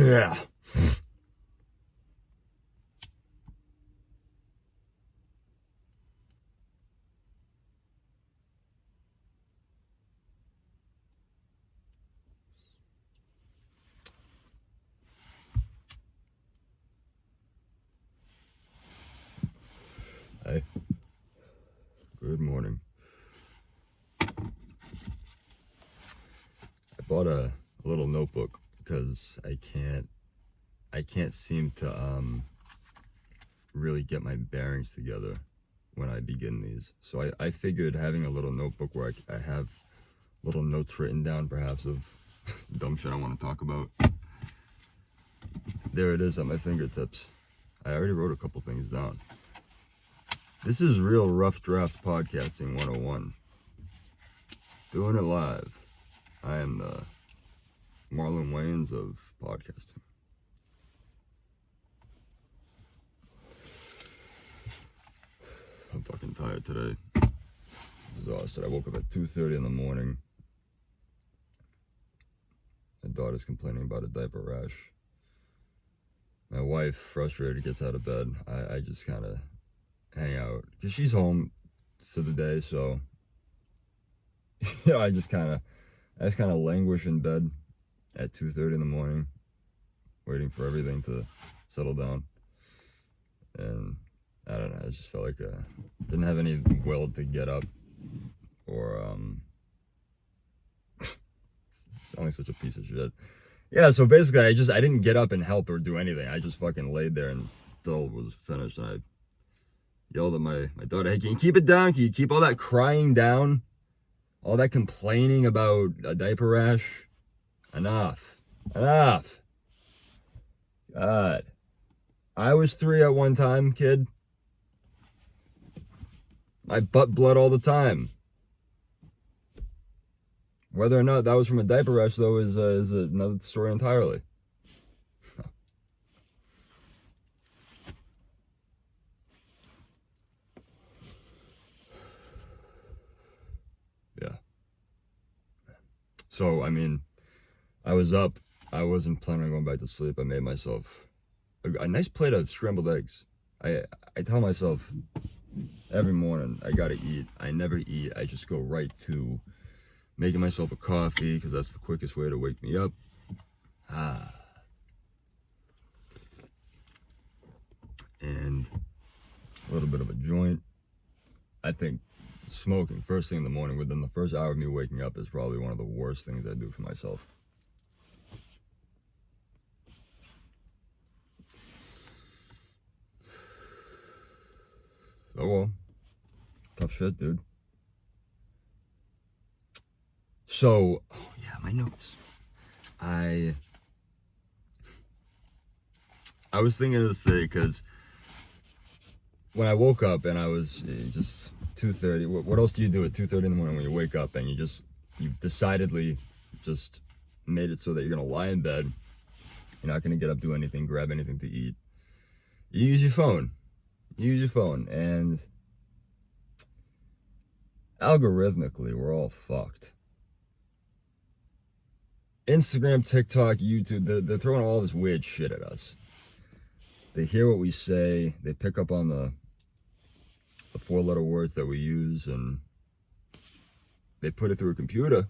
Yeah. Hey, good morning. I bought a little notebook because I can't seem to really get my bearings together when I begin these. So I figured having a little notebook where I have little notes written down, perhaps, of dumb shit I want to talk about. There it is at my fingertips. I already wrote a couple things down. This is real rough draft podcasting 101. Doing it live. I am the Marlon Wayans of podcasting. I'm fucking tired today. Exhausted. I woke up at 2:30 in the morning. My daughter's complaining about a diaper rash. My wife, frustrated, gets out of bed. I just kind of hang out because she's home for the day, so I just kind of languish in bed at 2:30 in the morning, waiting for everything to settle down. And I don't know, I just felt like I didn't have any will to get up or sound like such a piece of shit. Yeah, so basically I didn't get up and help or do anything. I just fucking laid there until it was finished, and I yelled at my daughter, "Hey, can you keep it down? Can you keep all that crying down? All that complaining about a diaper rash? Enough. Enough. God. I was 3 at one time, kid. I butt blood all the time. Whether or not that was from a diaper rash, though, is another story entirely." Yeah. So, I mean, I was up. I wasn't planning on going back to sleep. I made myself a nice plate of scrambled eggs. I tell myself every morning I gotta eat. I never eat. I just go right to making myself a coffee because that's the quickest way to wake me up. And a little bit of a joint. I think smoking first thing in the morning, within the first hour of me waking up, is probably one of the worst things I do for myself. Oh well, tough shit, dude. So, oh yeah, my notes. I was thinking of this today because when I woke up and I was just 2:30. What else do you do at 2:30 in the morning when you wake up and you've decidedly just made it so that you're gonna lie in bed, you're not gonna get up, do anything, grab anything to eat. You use your phone. And algorithmically, we're all fucked. Instagram, TikTok, YouTube, they're throwing all this weird shit at us. They hear what we say, they pick up on the 4-letter words that we use, and they put it through a computer.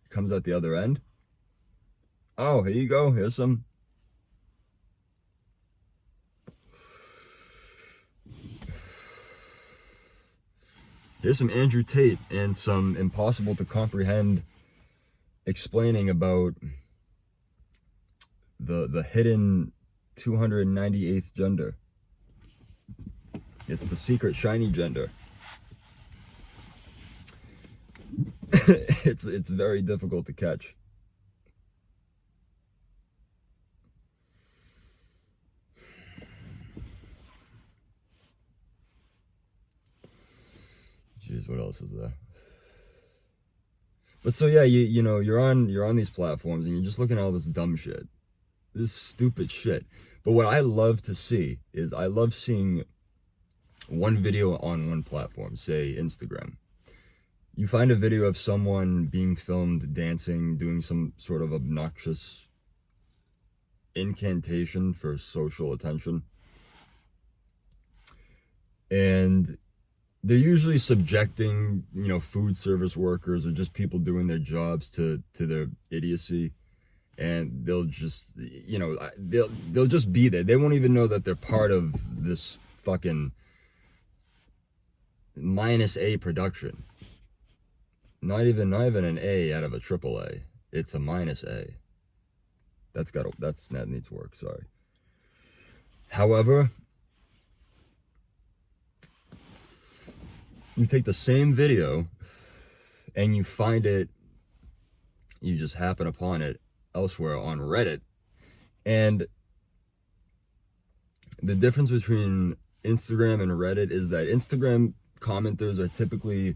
It comes out the other end. Oh, here you go. Here's some Andrew Tate and some impossible to comprehend explaining about the hidden 298th gender. It's the secret shiny gender. It's very difficult to catch. Jeez, what else is there? But so yeah, you know, you're on these platforms and you're just looking at all this dumb shit. This stupid shit. But what I love to see is I love seeing one video on one platform, say Instagram. You find a video of someone being filmed dancing, doing some sort of obnoxious incantation for social attention. And they're usually subjecting, food service workers or just people doing their jobs to their idiocy. And they'll just, they'll just be there. They won't even know that they're part of this fucking -A production. Not even an A out of a triple A. It's a -A. That needs work. Sorry. However, you take the same video and you find it, you just happen upon it elsewhere on Reddit. And the difference between Instagram and Reddit is that Instagram commenters are typically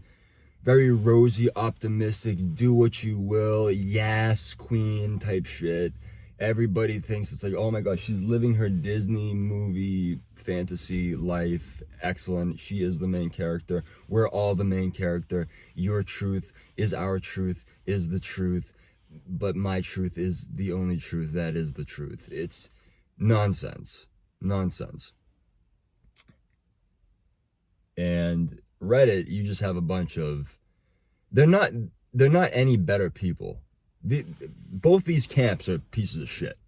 very rosy, optimistic, do what you will, yes, queen type shit. Everybody thinks it's like, oh my gosh, she's living her Disney movie fantasy life. Excellent. She is the main character. We're all the main character. Your truth is our truth, is the truth. But my truth is the only truth that is the truth. It's nonsense. Nonsense. And Reddit, you just have a bunch of, they're not any better people. Both these camps are pieces of shit.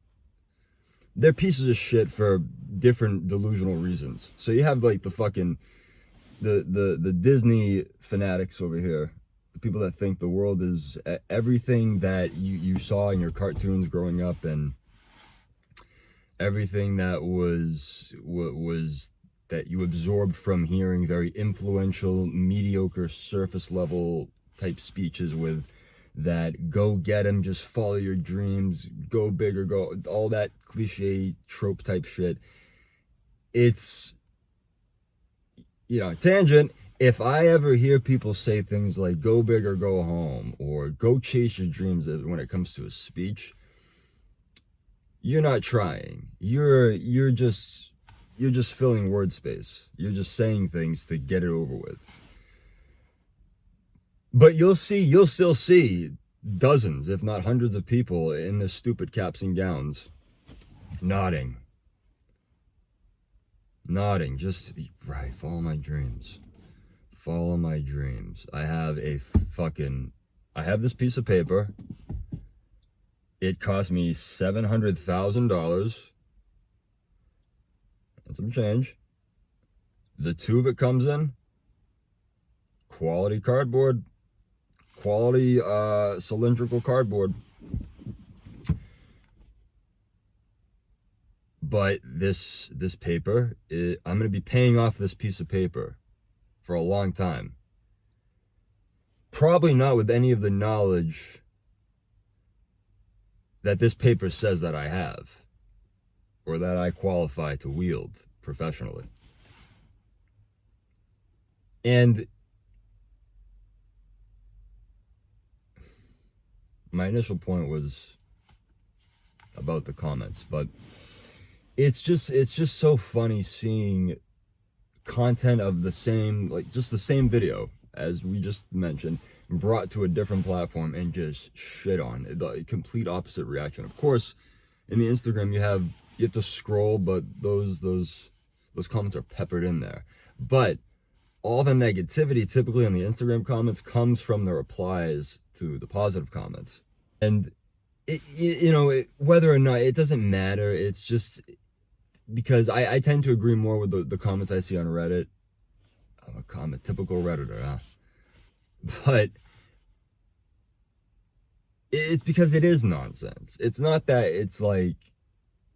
They're pieces of shit for different delusional reasons. So you have like the fucking the Disney fanatics over here, the people that think the world is everything that you saw in your cartoons growing up, and everything that was that you absorbed from hearing very influential, mediocre, surface level type speeches with that go get 'em, just follow your dreams, go big or go, all that cliche trope type shit. It's, tangent. If I ever hear people say things like go big or go home or go chase your dreams when it comes to a speech, you're not trying. You're just filling word space. You're just saying things to get it over with. But you'll still see dozens, if not hundreds of people in their stupid caps and gowns nodding, just right, follow my dreams. Follow my dreams. I have this piece of paper. It cost me $700,000 and some change. The tube it comes in, quality cardboard, quality cylindrical cardboard. But this paper, I'm going to be paying off this piece of paper for a long time. Probably not with any of the knowledge that this paper says that I have, or that I qualify to wield professionally. And my initial point was about the comments, but it's just so funny seeing content of the same, like just the same video as we just mentioned, brought to a different platform and just shit on the complete opposite reaction. Of course, in the Instagram you have to scroll, but those comments are peppered in there. But all the negativity typically on the Instagram comments comes from the replies to the positive comments. And whether or not, it doesn't matter. It's just because I tend to agree more with the comments I see on Reddit. I'm a typical Redditor, huh? But it's because it is nonsense. It's not that it's like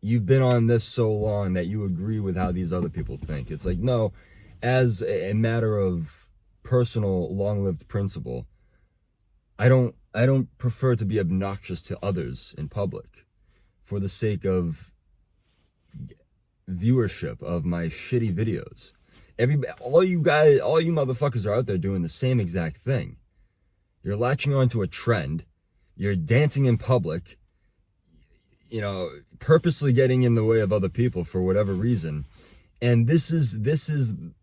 you've been on this so long that you agree with how these other people think. It's like, no, as a matter of personal long-lived principle, I don't prefer to be obnoxious to others in public for the sake of viewership of my shitty videos. All you motherfuckers are out there doing the same exact thing. You're latching onto a trend. You're dancing in public, purposely getting in the way of other people for whatever reason. And this is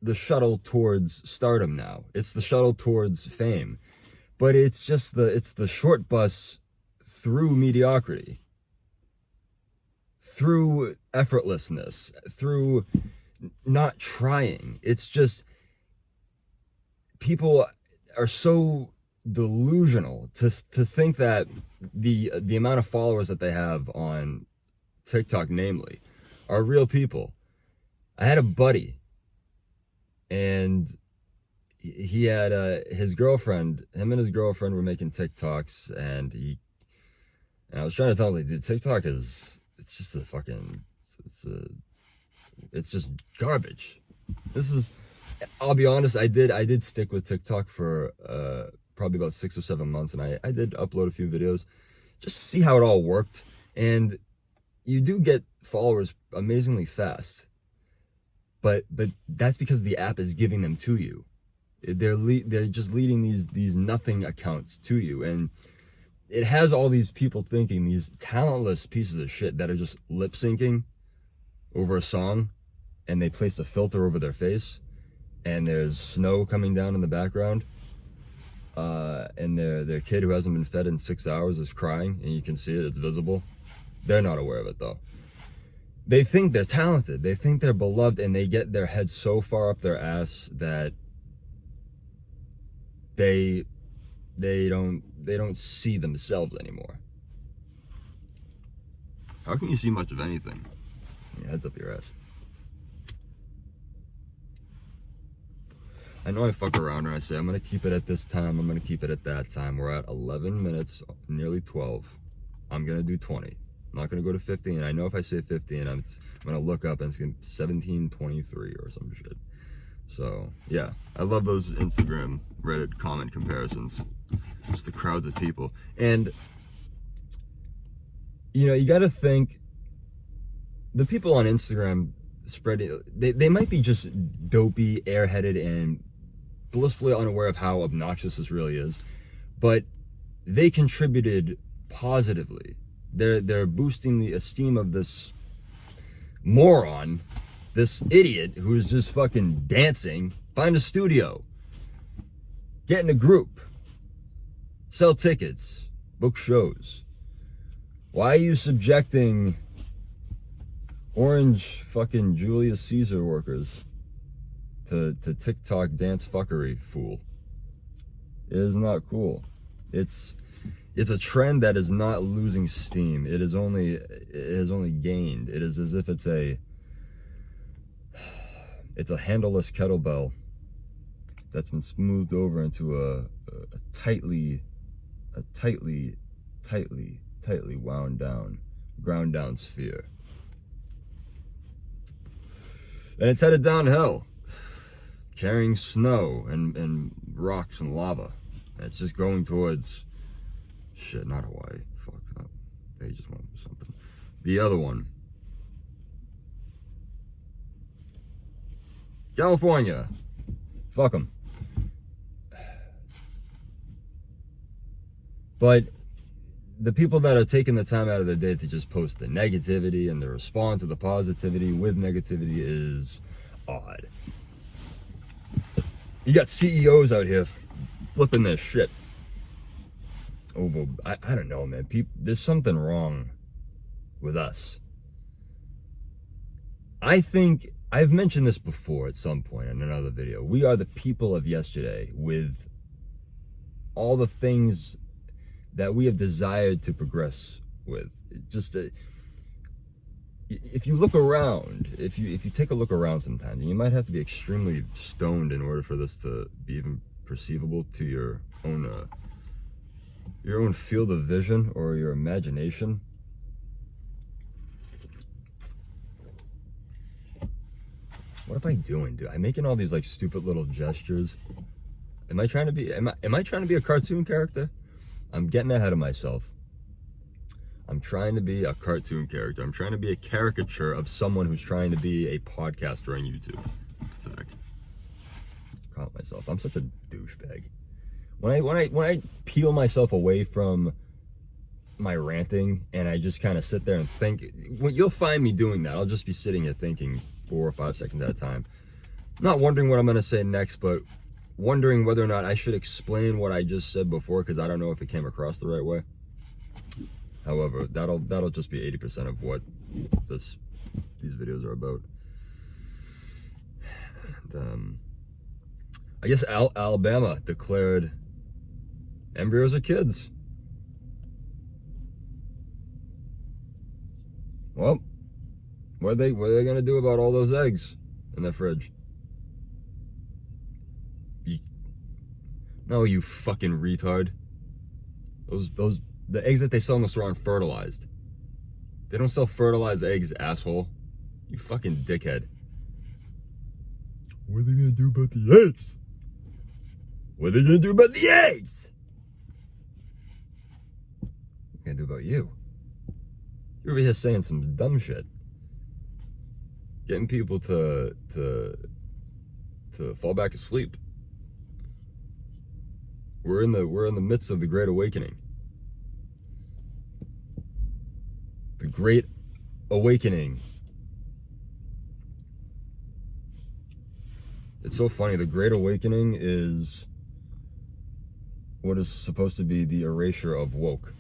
the shuttle towards stardom now. It's the shuttle towards fame. But it's the short bus through mediocrity. through effortlessness, through not trying. It's just people are so delusional to think that the amount of followers that they have on TikTok, namely, are real people. I had a buddy, and he had his girlfriend. Him and his girlfriend were making TikToks, and I was trying to tell him, like, dude, TikTok it's just a fucking, it's just garbage. I'll be honest, I did stick with TikTok for probably about 6 or 7 months, and I did upload a few videos just to see how it all worked. And you do get followers amazingly fast, but that's because the app is giving them to you. They're just leading these nothing accounts to you, and it has all these people thinking, these talentless pieces of shit that are just lip syncing over a song, and they placed a filter over their face, and there's snow coming down in the background, and their kid who hasn't been fed in 6 hours is crying, and you can see it, it's visible. They're not aware of it though. They think they're talented, they think they're beloved, and they get their head so far up their ass that they don't see themselves anymore. How can you see much of anything? Your head's up your ass. I know I fuck around when I say I'm gonna keep it at this time, I'm gonna keep it at that time. We're at 11 minutes, nearly 12. I'm gonna do 20. I'm not gonna go to 15. I know if I say 15, I'm gonna look up and it's gonna be 17:23 or some shit. So yeah, I love those Instagram, Reddit comment comparisons. Just the crowds of people. And you know, you gotta think, the people on Instagram spreading, they might be just dopey, airheaded, and blissfully unaware of how obnoxious this really is, but they contributed positively. They're boosting the esteem of this moron, this idiot who's just fucking dancing. Find a studio, get in a group, sell tickets, book shows. Why are you subjecting orange fucking Julius Caesar workers to TikTok dance fuckery, fool? It is not cool. It's a trend that is not losing steam. It has only gained. It is as if it's a handleless kettlebell that's been smoothed over into a tightly wound down, ground down sphere. And it's headed downhill, carrying snow and rocks and lava. And it's just going towards, shit, not Hawaii. Fuck up. They just want something. The other one, California. Fuck them. But the people that are taking the time out of their day to just post the negativity and to respond to the positivity with negativity is odd. You got CEOs out here flipping their shit over, I don't know, man. There's something wrong with us. I think I've mentioned this before at some point in another video. We are the people of yesterday with all the things that we have desired to progress with. If you look around, if you take a look around sometime, you might have to be extremely stoned in order for this to be even perceivable to your own field of vision or your imagination. What am I doing, dude? I'm making all these like stupid little gestures. Am I trying to be a cartoon character? I'm getting ahead of myself. I'm trying to be a cartoon character. I'm trying to be a caricature of someone who's trying to be a podcaster on YouTube. Pathetic. Caught myself. I'm such a douchebag. When I peel myself away from my ranting and I just kind of sit there and think, you'll find me doing that. I'll just be sitting here thinking 4 or 5 seconds at a time, not wondering what I'm gonna say next, but wondering whether or not I should explain what I just said before, because I don't know if it came across the right way. However, that'll just be 80% of what these videos are about. And, I guess Alabama declared embryos are kids. Well, what are they gonna do about all those eggs in the fridge? No, you fucking retard. The eggs that they sell in the store aren't fertilized. They don't sell fertilized eggs, asshole. You fucking dickhead. What are they gonna do about the eggs? What are they gonna do about the eggs? What are they gonna do about you? You're over here saying some dumb shit. Getting people to fall back asleep. We're in the midst of the Great Awakening. The Great Awakening. It's so funny. The Great Awakening is what is supposed to be the erasure of woke,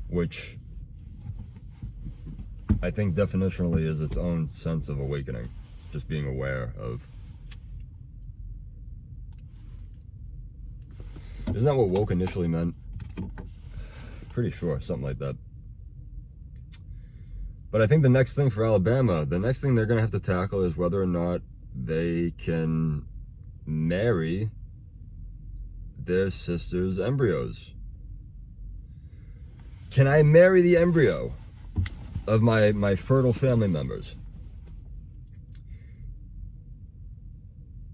which I think definitionally is its own sense of awakening. Just being aware of. Isn't that what woke initially meant? Pretty sure, something like that. But I think the next thing for Alabama, the next thing they're going to have to tackle is whether or not they can marry their sister's embryos. Can I marry the embryo of my fertile family members?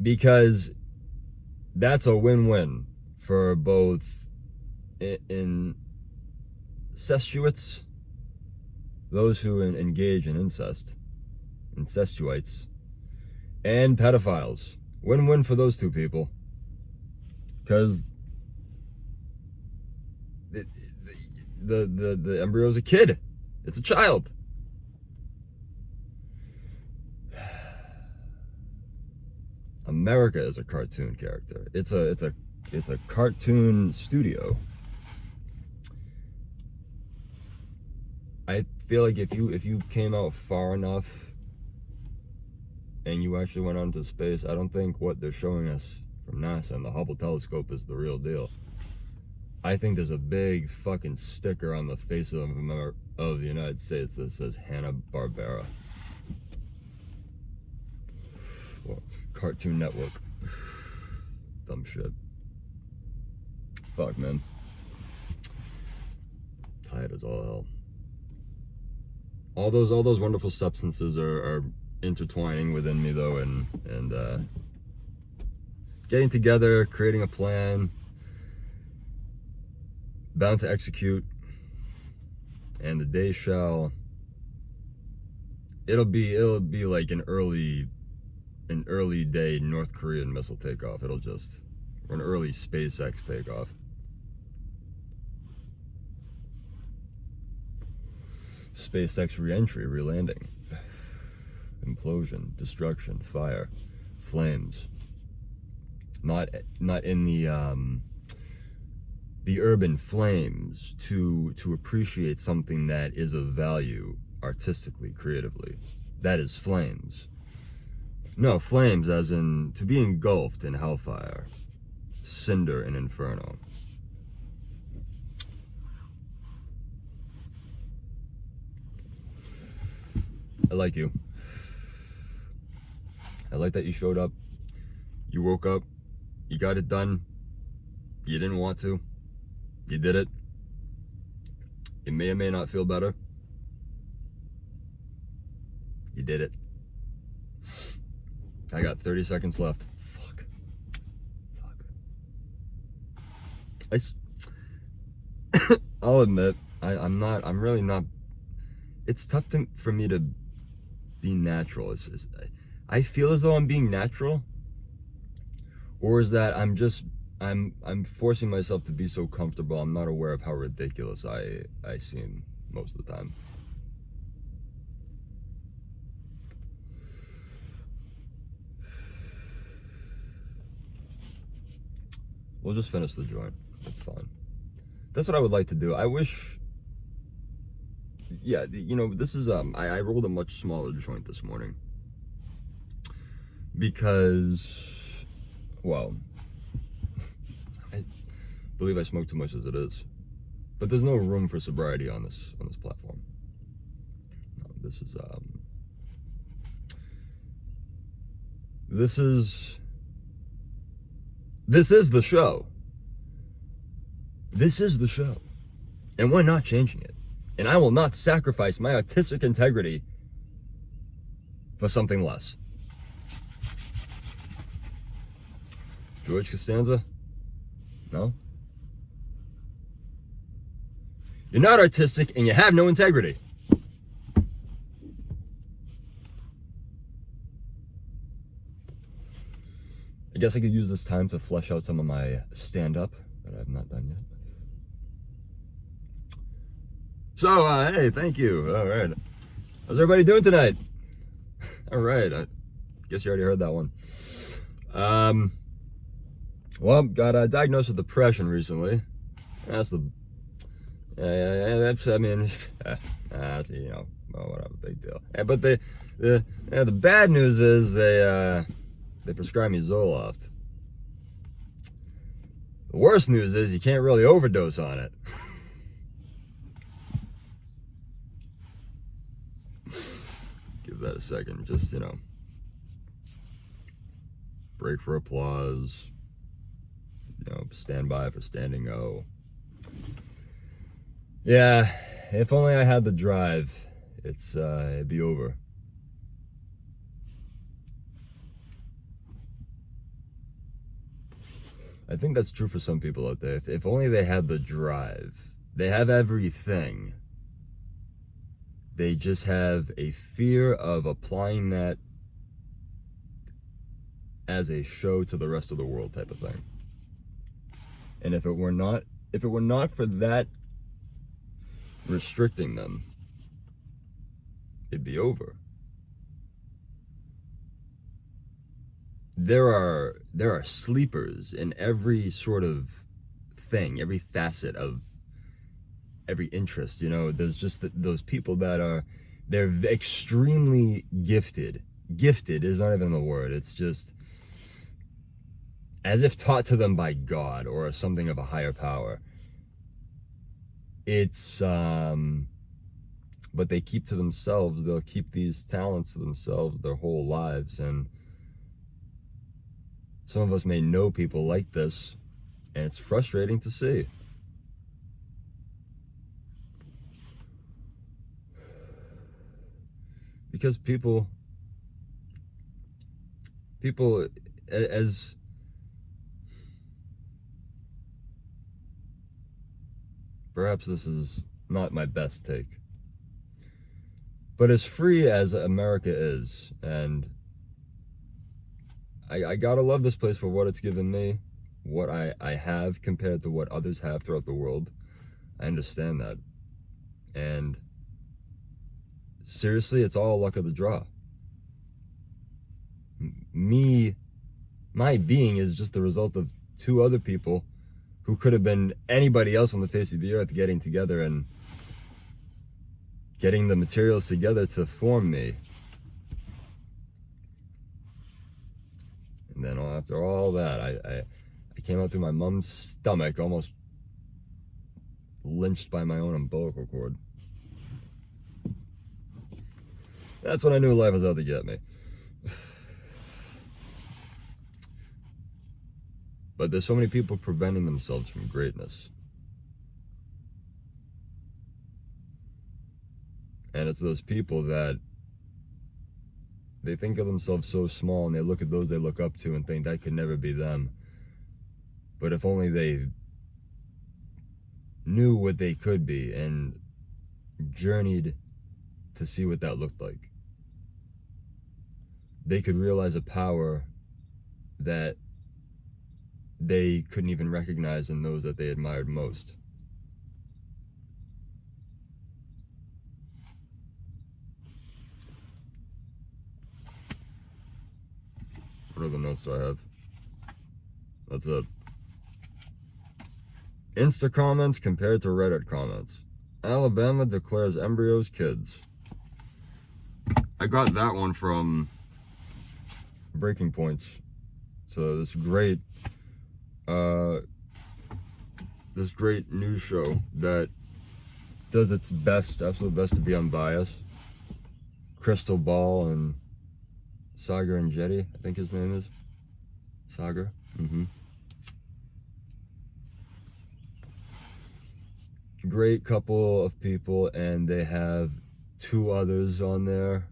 Because that's a win-win for both incestuates, those who engage in incest, incestuites, and pedophiles. Win-win for those two people. Because the embryo is a kid. It's a child. America is a cartoon character. It's a cartoon studio. I feel like if you came out far enough and you actually went out into space, I don't think what they're showing us from NASA and the Hubble telescope is the real deal. I think there's a big fucking sticker on the face of the United States that says Hanna-Barbera. Well, Cartoon Network. Dumb shit. Fuck, man. Tired as all hell. All those wonderful substances are intertwining within me though, and getting together, creating a plan, bound to execute, and the day shall. It'll be like an early day North Korean missile takeoff. Or an early SpaceX takeoff. SpaceX re-entry, re-landing, implosion, destruction, fire, flames. Not in the urban flames to appreciate something that is of value artistically, creatively. That is flames. No, flames as in to be engulfed in hellfire, cinder and inferno. I like you. I like that you showed up. You woke up. You got it done. You didn't want to. You did it. You may or may not feel better. You did it. I got 30 seconds left. Fuck. I'll admit, I'm really not. It's tough for me to be natural. I feel as though I'm being natural, or is that I'm forcing myself to be so comfortable I'm not aware of how ridiculous I seem most of the time. We'll just finish the joint. That's fine. That's what I would like to do. I wish yeah, this is I rolled a much smaller joint this morning because, well, I believe I smoke too much as it is, but there's no room for sobriety on this platform. No, this is the show. This is the show, and we're not changing it. And I will not sacrifice my artistic integrity for something less. George Costanza? No? You're not artistic and you have no integrity. I guess I could use this time to flesh out some of my stand-up that I've not done yet. So, hey, thank you. All right. How's everybody doing tonight? All right. I guess you already heard that one. Well, got diagnosed with depression recently. That's the... I mean, that's, well, whatever, big deal. But the bad news is they prescribed me Zoloft. The worst news is you can't really overdose on it. Give that a second. Just, break for applause. Stand by for standing O. Yeah, if only I had the drive, it'd be over. I think that's true for some people out there. If only they had the drive. They have everything. They just have a fear of applying that as a show to the rest of the world type of thing. And if it were not for that restricting them, it'd be over. There are sleepers in every sort of thing, every facet of every interest. There's just those people that they're extremely gifted. Gifted is not even the word. It's just as if taught to them by God or something of a higher power. It's but they keep to themselves. They'll keep these talents to themselves their whole lives. And some of us may know people like this, and it's frustrating to see. Because people, as perhaps this is not my best take, but as free as America is, and I gotta love this place for what it's given me, what I have compared to what others have throughout the world. I understand that. And seriously, it's all luck of the draw. My being is just the result of two other people who could have been anybody else on the face of the earth getting together and getting the materials together to form me. And then after all that, I came out through my mom's stomach, almost lynched by my own umbilical cord. That's when I knew life was out to get me. But there's so many people preventing themselves from greatness. And it's those people that they think of themselves so small, and they look at those they look up to and think that could never be them. But if only they knew what they could be and journeyed to see what that looked like, they could realize a power that they couldn't even recognize in those that they admired most. What other notes do I have? That's it. Insta comments compared to Reddit comments. Alabama declares embryos kids. I got that one from Breaking Points. So this great news show that does its best, absolute best, to be unbiased. Crystal Ball and Sagar and Jetty, I think his name is. Sagar. Great couple of people, and they have 2 others on there.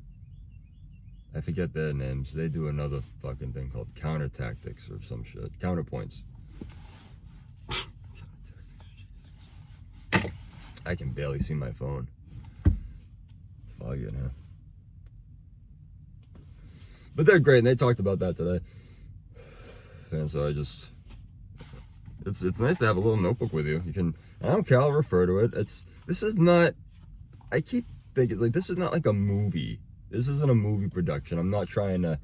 I forget their names. They do another fucking thing called Counter Tactics or some shit. Counterpoints. I can barely see my phone. Foggy now. But they're great, and they talked about that today. And so it's nice to have a little notebook with you. You can, I don't care, I'll refer to it. This is not, I keep thinking, like, this is not like a movie. This isn't a movie production. I'm not trying to,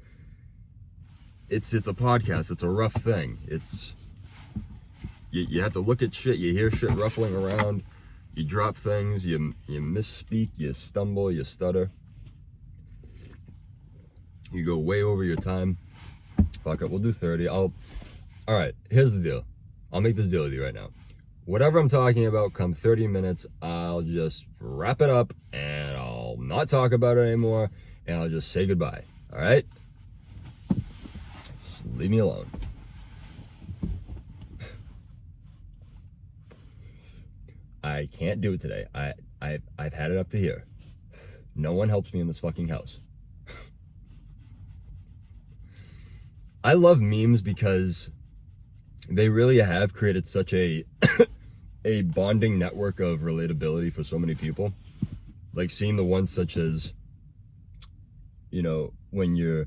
it's a podcast. It's a rough thing. You have to look at shit, you hear shit ruffling around, you drop things, you misspeak, you stumble, you stutter. You go way over your time. Fuck it, we'll do 30. Alright, here's the deal. I'll make this deal with you right now. Whatever I'm talking about, come 30 minutes, I'll just wrap it up and I'll not talk about it anymore and I'll just say goodbye. Alright? Just leave me alone. I can't do it today. I've had it up to here. No one helps me in this fucking house. I love memes because they really have created such a a bonding network of relatability for so many people. Like seeing the ones such as, you know, when you're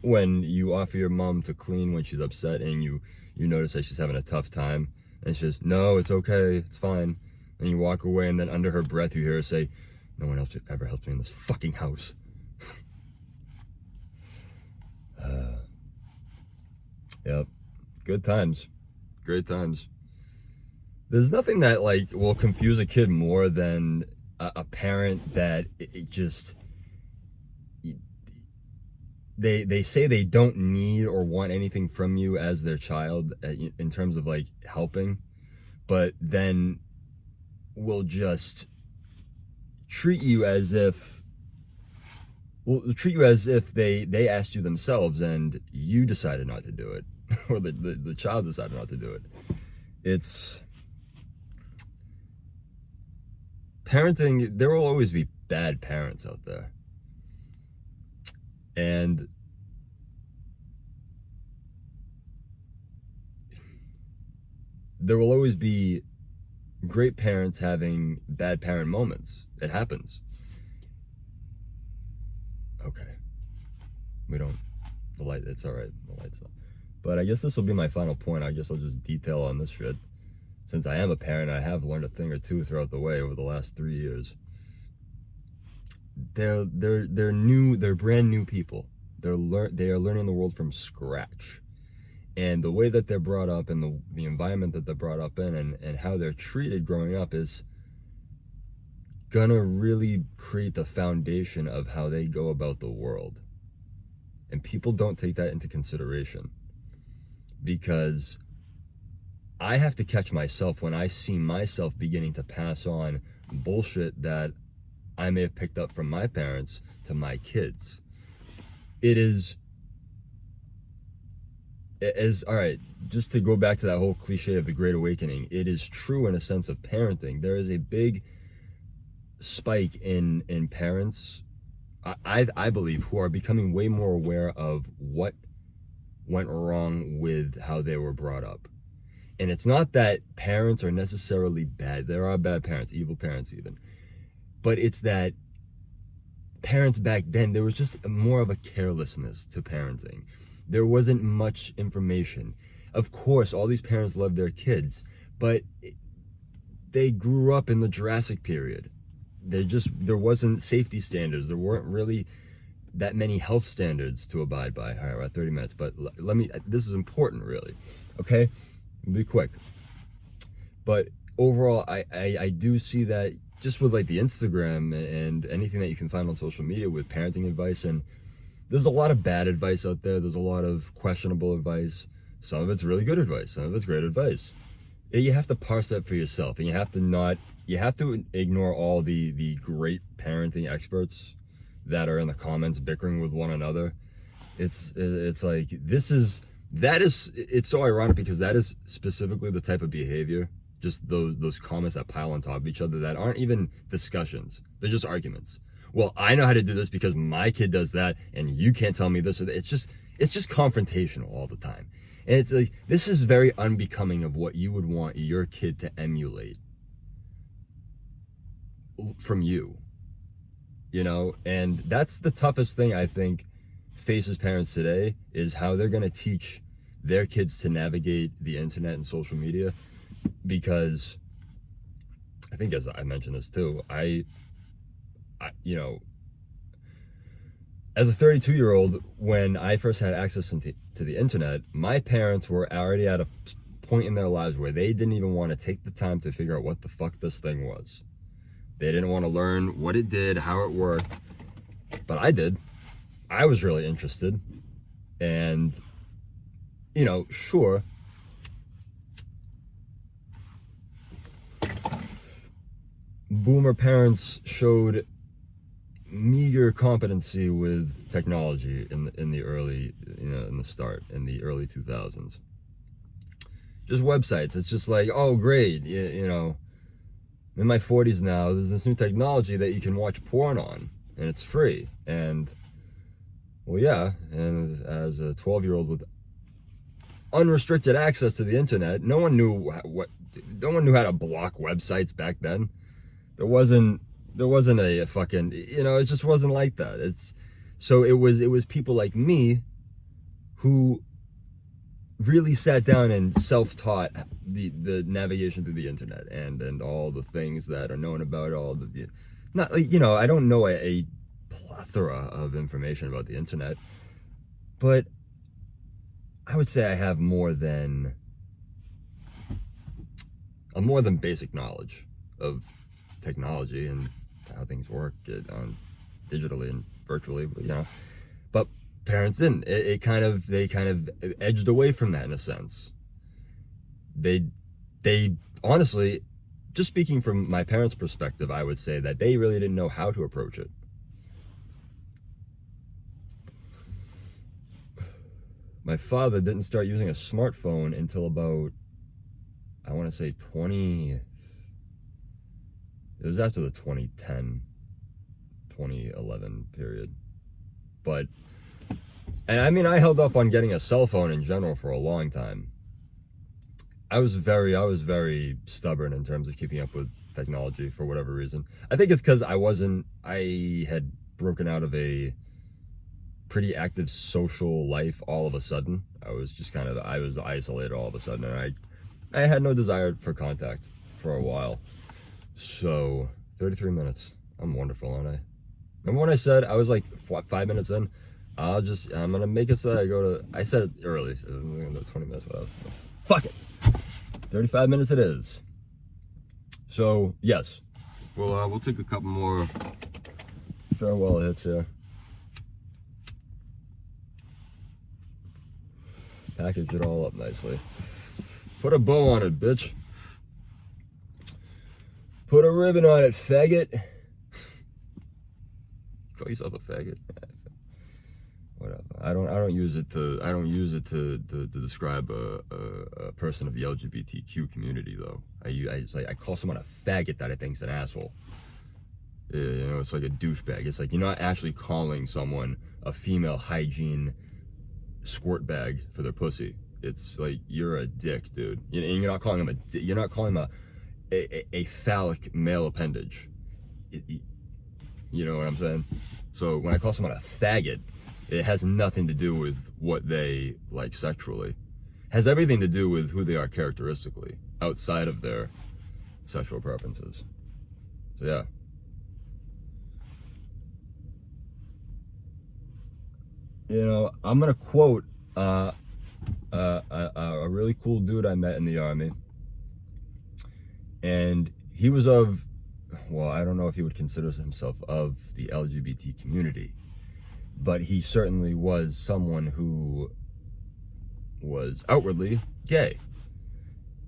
when you offer your mom to clean when she's upset and you notice that she's having a tough time and she says, no, it's okay, it's fine. And you walk away and then under her breath you hear her say, no one else ever helps me in this fucking house. Yep. Good times. Great times. There's nothing that like will confuse a kid more than a parent that it just they say they don't need or want anything from you as their child in terms of like helping, but then will just treat you as if they asked you themselves and you decided not to do it. Or the child decided not to do it. It's parenting. There will always be bad parents out there, and there will always be great parents having bad parent moments. It happens. Okay, the light, it's all right, the light's on. But I guess this will be my final point. I guess I'll just detail on this shit. Since I am a parent, I have learned a thing or two throughout the way over the last 3 years. They're brand new people. They are learning the world from scratch. And the way that they're brought up and the environment that they're brought up in and how they're treated growing up is gonna really create the foundation of how they go about the world. And people don't take that into consideration. Because I have to catch myself when I see myself beginning to pass on bullshit that I may have picked up from my parents to my kids. It is all right, just to go back to that whole cliche of the Great Awakening, it is true in a sense of parenting. There is a big spike in parents, I believe, who are becoming way more aware of what went wrong with how they were brought up. And it's not that parents are necessarily bad. There are bad parents, evil parents even. But it's that parents back then, there was just more of a carelessness to parenting. There wasn't much information. Of course, all these parents loved their kids, but they grew up in the Jurassic period. There wasn't safety standards. There weren't really that many health standards to abide by. All right, we're at 30 minutes, but this is important, really. Okay, be quick. But overall, I do see that just with like the Instagram and anything that you can find on social media with parenting advice, and there's a lot of bad advice out there. There's a lot of questionable advice. Some of it's really good advice. Some of it's great advice. You have to parse that for yourself, and you have to ignore all the great parenting experts that are in the comments bickering with one another. It's like it's so ironic because that is specifically the type of behavior, just those comments that pile on top of each other that aren't even discussions. They're just arguments. Well, I know how to do this because my kid does that, and you can't tell me this or that. It's just confrontational all the time. And it's like, this is very unbecoming of what you would want your kid to emulate from you, and that's the toughest thing I think faces parents today, is how they're going to teach their kids to navigate the internet and social media. Because I think, as I mentioned this too, I as a 32-year-old, when I first had access to the internet, my parents were already at a point in their lives where they didn't even want to take the time to figure out what the fuck this thing was. They didn't want to learn what it did, how it worked, but I did. I was really interested. And, sure, boomer parents showed meager competency with technology in the early, in the early 2000s. Just websites. It's just like, oh, great, I'm in my 40s now, there's this new technology that you can watch porn on, and it's free. And, well, yeah, and as a 12-year-old with unrestricted access to the internet, no one knew how to block websites back then. There wasn't a fucking, it just wasn't like that. It was people like me who really sat down and self-taught the navigation through the internet and all the things that are known about all the, not like, I don't know a plethora of information about the internet, but I would say I have more than basic knowledge of technology and how things work digitally and virtually, but parents didn't. They kind of edged away from that in a sense. They honestly, just speaking from my parents' perspective, I would say that they really didn't know how to approach it. My father didn't start using a smartphone until about, I want to say it was after the 2010, 2011 period. But, and I mean, I held up on getting a cell phone in general for a long time. I was very stubborn in terms of keeping up with technology for whatever reason. I think it's because I had broken out of a pretty active social life all of a sudden. I was isolated all of a sudden, and I had no desire for contact for a while. So 33 minutes. I'm wonderful, aren't I? Remember when I said I was like 5 minutes in? I'm gonna make it so that I said it early, so I'm gonna go 20 minutes without. Fuck it. 35 minutes it is. So yes, we'll take a couple more farewell hits here. Package it all up nicely. Put a bow on it, bitch. Put a ribbon on it, faggot. Call yourself a faggot? Whatever. I don't use it to describe a person of the LGBTQ community, though. I call someone a faggot that I think's an asshole. It's like a douchebag. It's like you're not actually calling someone a female hygiene squirt bag for their pussy. It's like you're a dick, dude. And you're not calling him a phallic male appendage. You know what I'm saying? So when I call someone a faggot, it has nothing to do with what they like sexually. It has everything to do with who they are characteristically, outside of their sexual preferences. So yeah. I'm gonna quote a really cool dude I met in the Army. And he was of, well, I don't know if he would consider himself of the LGBT community, but he certainly was someone who was outwardly gay.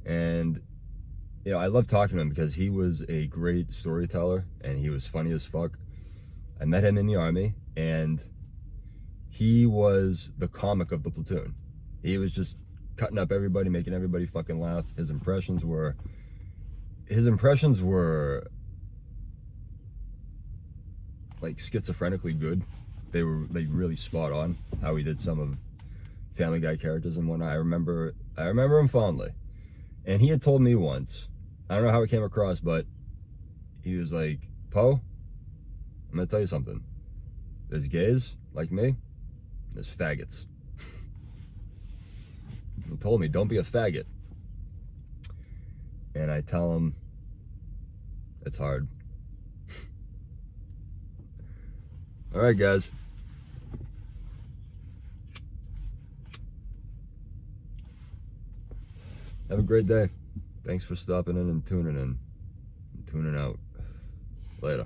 And, you know, I love talking to him because he was a great storyteller and he was funny as fuck. I met him in the Army, and he was the comic of the platoon. He was just cutting up everybody, making everybody fucking laugh. His impressions were like schizophrenically good. They were like really spot on how he did some of Family Guy characters and whatnot. I remember him fondly. And he had told me once, I don't know how it came across, but he was like, Poe, I'm gonna tell you something. There's gays like me, there's faggots. He told me, don't be a faggot. And I tell him, it's hard. All right, guys. Have a great day. Thanks for stopping in and tuning out. Later.